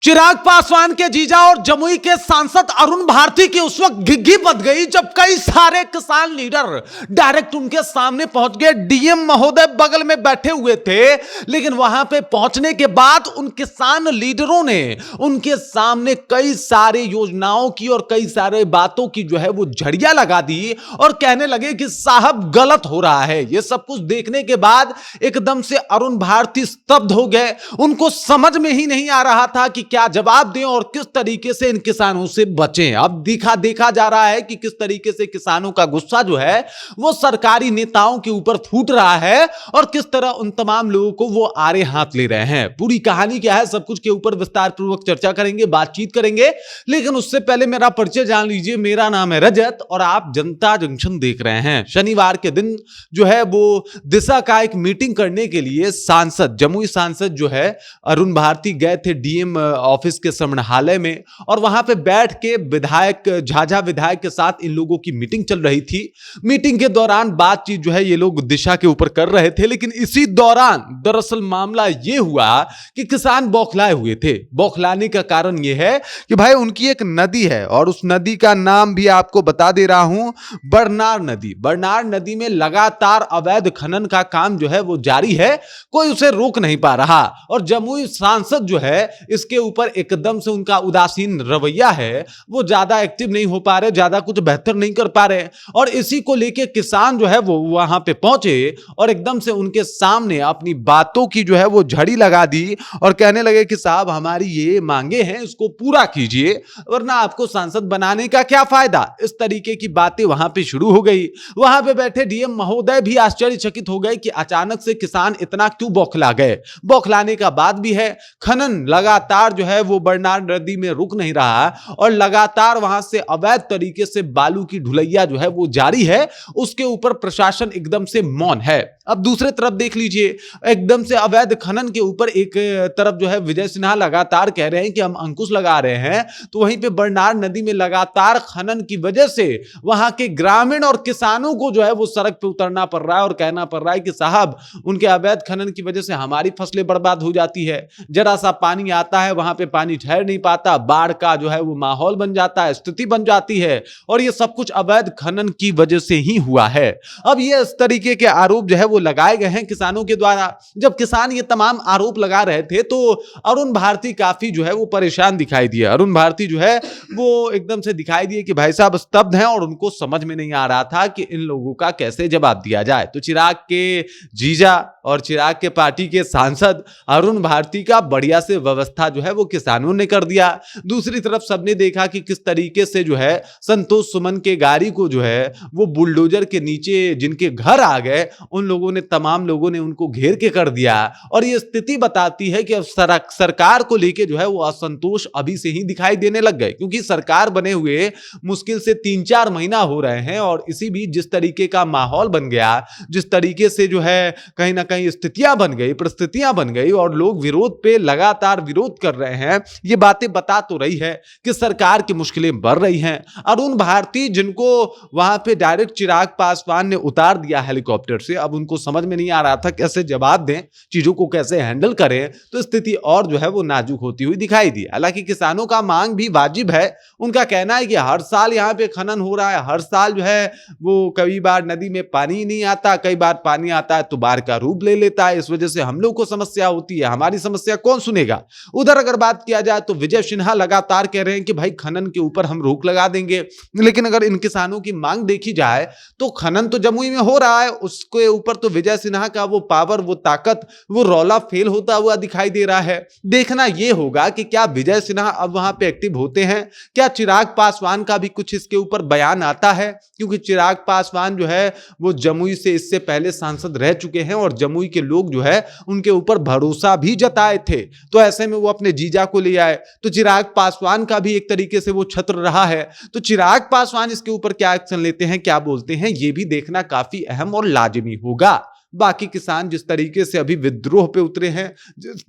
चिराग पासवान के जीजा और जमुई के सांसद अरुण भारती की उस वक्त घिघी बच गई जब कई सारे किसान लीडर डायरेक्ट उनके सामने पहुंच गए। डीएम महोदय बगल में बैठे हुए थे, लेकिन वहां पे पहुंचने के बाद उन किसान लीडरों ने उनके सामने कई सारी योजनाओं की और कई सारे बातों की जो है वो झड़ियां लगा दी और कहने लगे कि साहब गलत हो रहा है। ये सब कुछ देखने के बाद एकदम से अरुण भारती स्तब्ध हो गए। उनको समझ में ही नहीं आ रहा था कि क्या जवाब दें और किस तरीके से इन किसानों से बचें। अब देखा जा रहा है कि किस तरीके से किसानों का गुस्सा जो है वो सरकारी नेताओं के ऊपर फूट रहा है और किस तरह उन तमाम लोगों को वो आड़े हाथ ले रहे हैं। पूरी कहानी क्या है, सब कुछ के ऊपर विस्तार पूर्वक चर्चा करेंगे, बातचीत करेंगे, लेकिन उससे पहले मेरा परिचय जान लीजिए। मेरा नाम है रजत और आप जनता जंक्शन देख रहे हैं। शनिवार के दिन जो है वो दिशा का एक मीटिंग करने के लिए सांसद, जमुई सांसद जो है अरुण भारती गए थे डीएम ऑफिस के समन्वय में और वहां पे बैठ के विधायक झाझा विधायक के साथ इन लोगों की मीटिंग चल रही थी। मीटिंग के दौरान बातचीत जो है ये लोग दिशा के ऊपर कर रहे थे, लेकिन इसी दौरान दरअसल मामला ये हुआ कि किसान बौखलाए हुए थे। बौखलाने का कारण ये है कि भाई उनकी एक नदी है और उस नदी का नाम भी आपको बता दे रहा हूं, बरनार नदी। बरनार नदी में लगातार अवैध खनन का काम जो है वो जारी है, कोई उसे रोक नहीं पा रहा और जमुई सांसद जो है इसके ऊपर एकदम से उनका उदासीन रवैया है, वो ज्यादा एक्टिव नहीं हो पा रहे, ज्यादा कुछ बेहतर नहीं कर पा रहे और इसी को लेके किसान जो है वो वहां पे पहुंचे और एकदम से उनके सामने अपनी बातों की जो है वो झड़ी लगा दी और कहने लगे कि साहब हमारी ये मांगे हैं, इसको पूरा कीजिए वरना आपको सांसद बनाने का क्या फायदा। इस तरीके की बातें वहां पे शुरू हो गई। वहां पे बैठे डीएम महोदय भी आश्चर्यचकित हो गए कि अचानक से किसान इतना क्यों बौखला गए। बौखलाने का बात भी है, खनन लगातार जो है वो बरनार नदी में रुक नहीं रहा और लगातार वहां से अवैध तरीके से बालू की ढुलैया जो है वो जारी है, उसके ऊपर प्रशासन एकदम से मौन है। अब दूसरे तरफ देख लीजिए, एकदम से अवैध खनन के ऊपर एक तरफ जो है विजय सिन्हा लगातार कह रहे हैं कि हम अंकुश लगा रहे हैं, तो वहीं पे बरनार नदी में लगातार खनन की वजह से वहां के ग्रामीण और किसानों को जो है वो सड़क पे उतरना पड़ रहा है और कहना पड़ रहा है कि साहब उनके अवैध खनन की वजह से हमारी फसलें बर्बाद हो जाती है। जरा सा पानी आता है वहां पे पानी ठहर नहीं पाता, बाढ़ का जो है वो माहौल बन जाता है, स्थिति बन जाती है और ये सब कुछ अवैध खनन की वजह से ही हुआ है। अब ये इस तरीके के आरोप जो है वो लगाए गए हैं किसानों के द्वारा। जब किसान ये तमाम आरोप लगा रहे थे तो अरुण भारती काफी जो है वो परेशान दिखाई दिए। अरुण भारती जो है वो एकदम से दिखाई दिए कि भाई साहब स्तब्ध हैं और उनको समझ में नहीं आ रहा था कि इन लोगों का कैसे जवाब दिया जाए। तो चिराग के जीजा और चिराग के पार्टी के सांसद अरुण भारती का बढ़िया से व्यवस्था जो है वो किसानों ने कर दिया। दूसरी तरफ सबने देखा कि किस तरीके से जो है संतोष सुमन के गाड़ी को जो है वो बुलडोजर के नीचे जिनके घर आ गए उन लोगों ने, तमाम लोगों ने उनको घेर के कर दिया और ये स्थिति बताती है कि अब सरकार को लेके जो है वो असंतोष अभी से ही दिखाई देने लग गए, क्योंकि सरकार बने हुए मुश्किल से 3-4 महीना हो रहे हैं और इसी बीच जिस तरीके का माहौल बन गया, जिस तरीके से जो है कहीं ना कहीं स्थितियां बन गई, परिस्थितियां बन गई और लोग विरोध पे लगातार विरोध कर रहे हैं, ये बातें बता तो रही है कि सरकार की मुश्किलें बढ़ रही हैं। अरुण भारती जिनको वहां पे डायरेक्ट चिराग पासवान ने उतार दिया हेलीकॉप्टर से, अब उनको समझ में नहीं आ रहा था कैसे जवाब दें, चीजों को कैसे हैंडल करें, तो स्थिति और जो है वो नाजुक होती हुई दिखाई दी। हालांकि किसानों का मांग भी वाजिब है। उनका कहना है कि हर साल यहाँ पे खनन हो रहा है, हर साल जो है वो कई बार नदी में पानी नहीं आता, कई बार पानी आता है तो बाढ़ का रूप ले लेता है, इस वजह से हम लोग को समस्या होती है, हमारी समस्या कौन सुनेगा। उधर अगर बात किया जाए तो विजय सिन्हा लगातार कह रहे हैं कि भाई खनन के ऊपर हम रोक लगा देंगे, लेकिन अगर इन किसानों की मांग देखी जाए तो खनन तो जमुई में हो रहा है, उसके ऊपर तो विजय सिन्हा का वो पावर, वो ताकत, वो रौला फेल होता हुआ दिखाई दे रहा है। देखना यह होगा कि क्या विजय सिन्हा अब वहां पे एक्टिव होते हैं, क्या चिराग पासवान का भी कुछ इसके ऊपर बयान आता है, क्योंकि चिराग पासवान जो है वो जमुई से इससे पहले सांसद रह चुके हैं और जमुई के लोग जो है उनके ऊपर भरोसा भी जताए थे, तो ऐसे में वो अपने जीजा को ले आए। तो चिराग पासवान का भी एक तरीके से वो छत्र रहा है, तो चिराग पासवान इसके ऊपर क्या एक्शन लेते हैं, क्या बोलते हैं, ये भी देखना काफी अहम और लाजिमी होगा। बाकी किसान जिस तरीके से अभी विद्रोह पे उतरे हैं,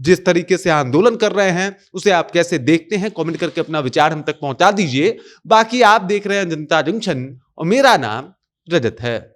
जिस तरीके से आंदोलन कर रहे हैं, उसे आप कैसे देखते हैं, कमेंट करके अपना विचार हम तक पहुंचा दीजिए। बाकी आप देख रहे हैं जनता जंक्शन और मेरा नाम रजत है।